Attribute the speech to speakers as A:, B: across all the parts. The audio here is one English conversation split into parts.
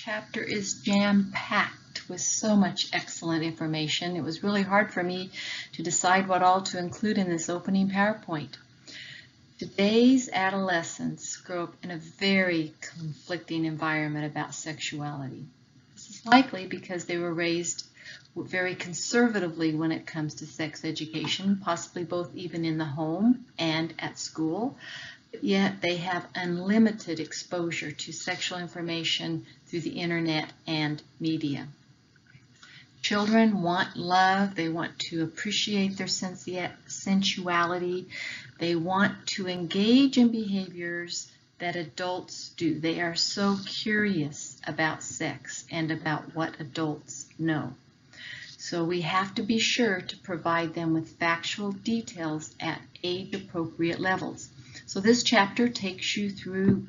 A: chapter is jam-packed with so much excellent information. It was really hard for me to decide what all to include in this opening PowerPoint. Today's adolescents grow up in a very conflicting environment about sexuality. This is likely because they were raised very conservatively when it comes to sex education, possibly both even in the home and at school. Yet they have unlimited exposure to sexual information through the internet and media. Children want love, they want to appreciate their sensuality, they want to engage in behaviors that adults do. They are so curious about sex and about what adults know. So we have to be sure to provide them with factual details at age-appropriate levels. So this chapter takes you through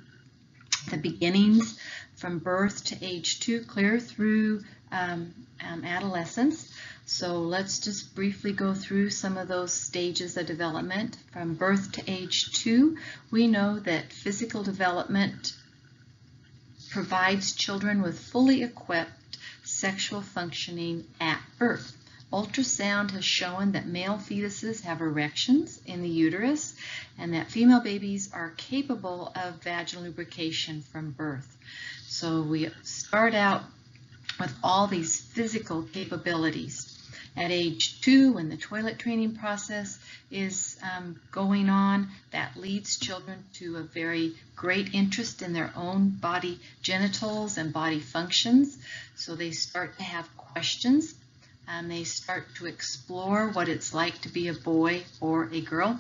A: the beginnings from birth to age 2, clear through adolescence. So let's just briefly go through some of those stages of development. From birth to age 2, we know that physical development provides children with fully equipped sexual functioning at birth. Ultrasound has shown that male fetuses have erections in the uterus and that female babies are capable of vaginal lubrication from birth. So we start out with all these physical capabilities. At age 2, when the toilet training process is going on, that leads children to a very great interest in their own body genitals and body functions. So they start to have questions and they start to explore what it's like to be a boy or a girl.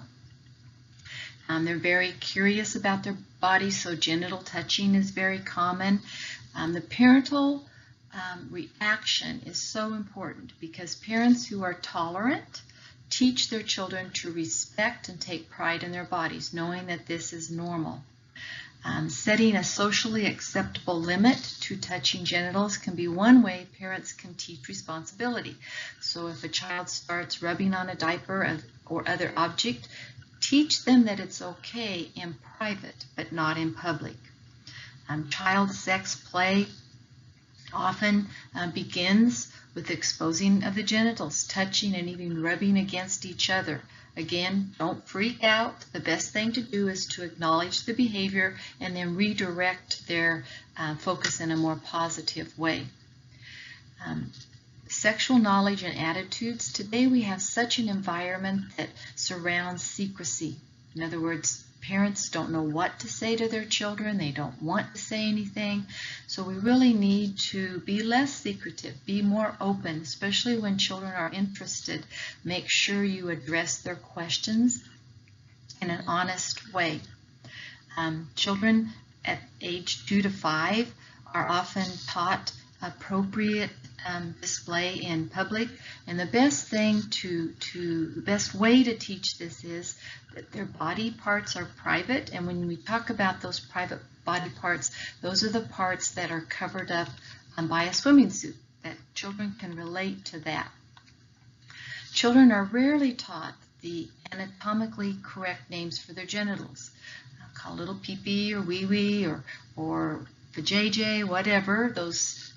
A: They're very curious about their bodies, so genital touching is very common. The parental reaction is so important because parents who are tolerant teach their children to respect and take pride in their bodies, knowing that this is normal. Setting a socially acceptable limit to touching genitals can be one way parents can teach responsibility. So if a child starts rubbing on a diaper or other object, teach them that it's okay in private but not in public. Child sex play often begins with exposing of the genitals, touching and even rubbing against each other. Again, don't freak out. The best thing to do is to acknowledge the behavior and then redirect their focus in a more positive way. Sexual knowledge and attitudes. Today we have such an environment that surrounds secrecy. In other words, parents don't know what to say to their children. They don't want to say anything. So we really need to be less secretive, be more open, especially when children are interested. Make sure you address their questions in an honest way. Children at age 2 to 5 are often taught appropriate display in public, and the best way to teach this is that their body parts are private, and when we talk about those private body parts, those are the parts that are covered up by a swimming suit, that children can relate to that. Children are rarely taught the anatomically correct names for their genitals. Call little pee-pee or wee-wee or the JJ, whatever, those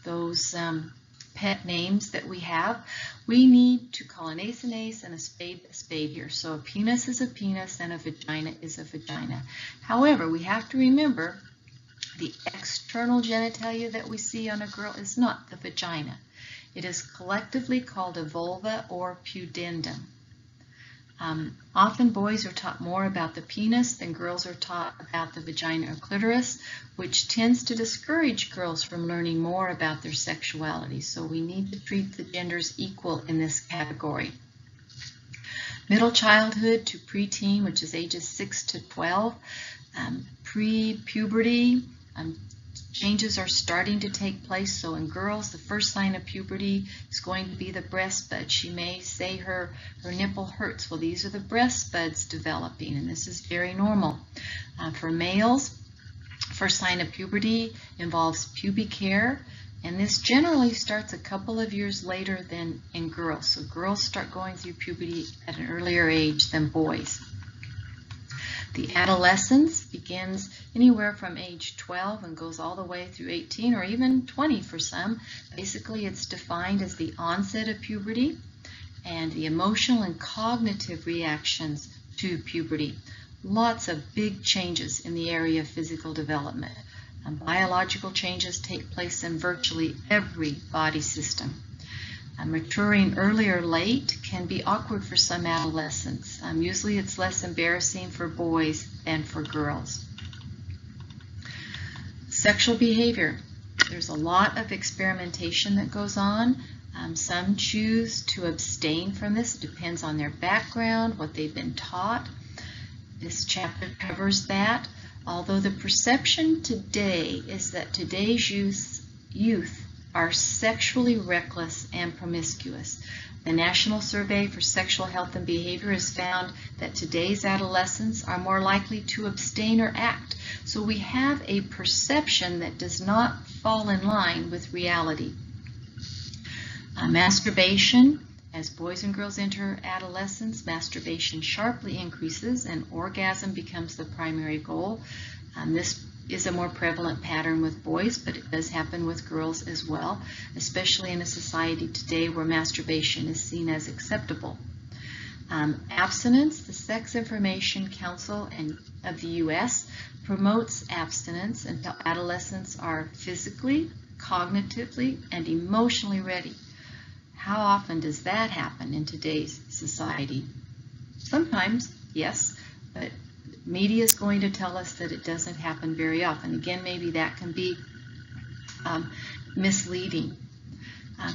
A: pet names that we have. We need to call an ace and a spade here. So a penis is a penis and a vagina is a vagina. However, we have to remember the external genitalia that we see on a girl is not the vagina. It is collectively called a vulva or pudendum. Often boys are taught more about the penis than girls are taught about the vagina or clitoris, which tends to discourage girls from learning more about their sexuality. So we need to treat the genders equal in this category. Middle childhood to preteen, which is ages 6 to 12. Pre-puberty, changes are starting to take place. So in girls, the first sign of puberty is going to be the breast bud. She may say her nipple hurts. Well, these are the breast buds developing, and this is very normal. For males, first sign of puberty involves pubic hair, and this generally starts a couple of years later than in girls. So girls start going through puberty at an earlier age than boys. The adolescence begins anywhere from age 12 and goes all the way through 18 or even 20 for some. Basically, it's defined as the onset of puberty and the emotional and cognitive reactions to puberty. Lots of big changes in the area of physical development. Biological changes take place in virtually every body system. Maturing early or late can be awkward for some adolescents. Usually it's less embarrassing for boys than for girls. Sexual behavior. There's a lot of experimentation that goes on. Some choose to abstain from this. It depends on their background, what they've been taught. This chapter covers that. Although the perception today is that today's youth are sexually reckless and promiscuous. The National Survey for Sexual Health and Behavior has found that today's adolescents are more likely to abstain or act. So we have a perception that does not fall in line with reality. Masturbation. As boys and girls enter adolescence, masturbation sharply increases and orgasm becomes the primary goal. This is a more prevalent pattern with boys, but it does happen with girls as well, especially in a society today where masturbation is seen as acceptable. Abstinence. The Sex Information Council of the U.S. promotes abstinence until adolescents are physically, cognitively, and emotionally ready. How often does that happen in today's society? Sometimes, yes, but media is going to tell us that it doesn't happen very often. Again, maybe that can be misleading.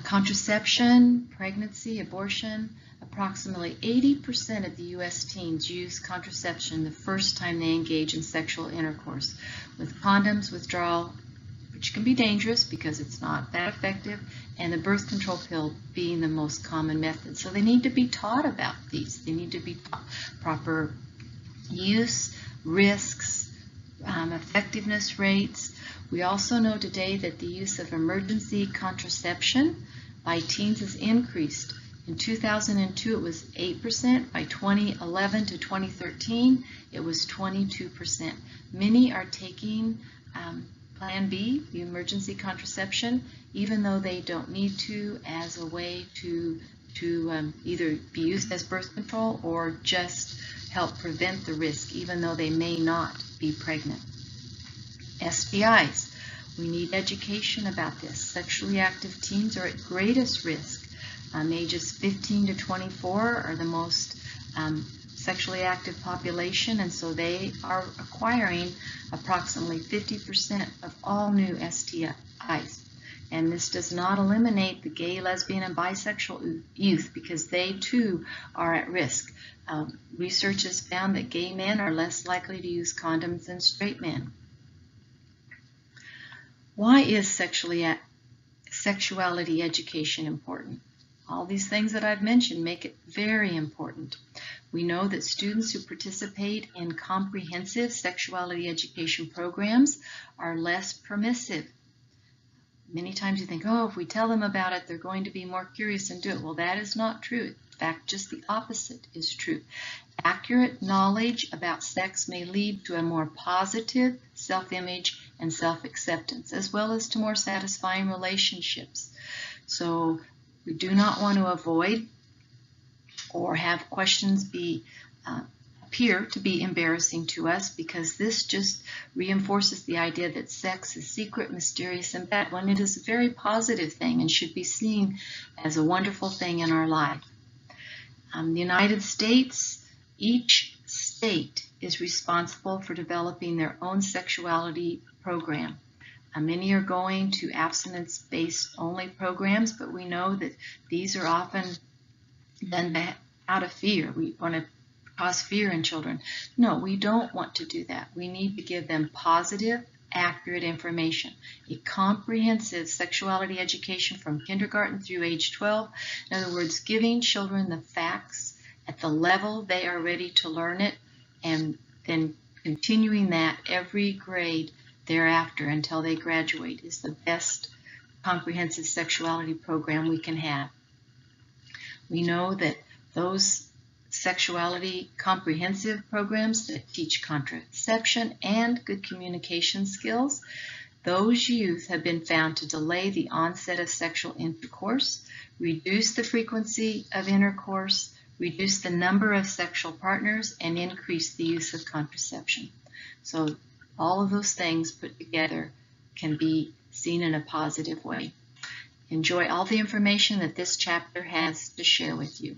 A: Contraception, pregnancy, abortion. Approximately 80% of the U.S. teens use contraception the first time they engage in sexual intercourse, with condoms withdrawal, which can be dangerous because it's not that effective, and the birth control pill being the most common method. So they need to be taught about these. They need to be taught proper use, risks, effectiveness rates. We also know today that the use of emergency contraception by teens has increased. In 2002, it was 8%. By 2011 to 2013, it was 22%. Many are taking Plan B, the emergency contraception, even though they don't need to, as a way to either be used as birth control or just help prevent the risk, even though they may not be pregnant. STIs. We need education about this. Sexually active teens are at greatest risk. Ages 15 to 24 are the most sexually active population, and so they are acquiring approximately 50% of all new STIs. And this does not eliminate the gay, lesbian, and bisexual youth because they too are at risk. Research has found that gay men are less likely to use condoms than straight men. Why is sexuality education important? All these things that I've mentioned make it very important. We know that students who participate in comprehensive sexuality education programs are less permissive. Many times you think, oh, if we tell them about it, they're going to be more curious and do it. Well, that is not true. In fact, just the opposite is true. Accurate knowledge about sex may lead to a more positive self-image and self-acceptance, as well as to more satisfying relationships. So we do not want to avoid or have questions appear to be embarrassing to us, because this just reinforces the idea that sex is secret, mysterious, and bad, when it is a very positive thing and should be seen as a wonderful thing in our life. The United States, each state is responsible for developing their own sexuality program. Many are going to abstinence-based only programs, but we know that these are often done out of fear. We want to cause fear in children. No, we don't want to do that. We need to give them positive, accurate information. A comprehensive sexuality education from kindergarten through age 12. In other words, giving children the facts at the level they are ready to learn it, and then continuing that every grade thereafter until they graduate is the best comprehensive sexuality program we can have. We know that those sexuality comprehensive programs that teach contraception and good communication skills. Those youth have been found to delay the onset of sexual intercourse, reduce the frequency of intercourse, reduce the number of sexual partners, and increase the use of contraception. So all of those things put together can be seen in a positive way. Enjoy all the information that this chapter has to share with you.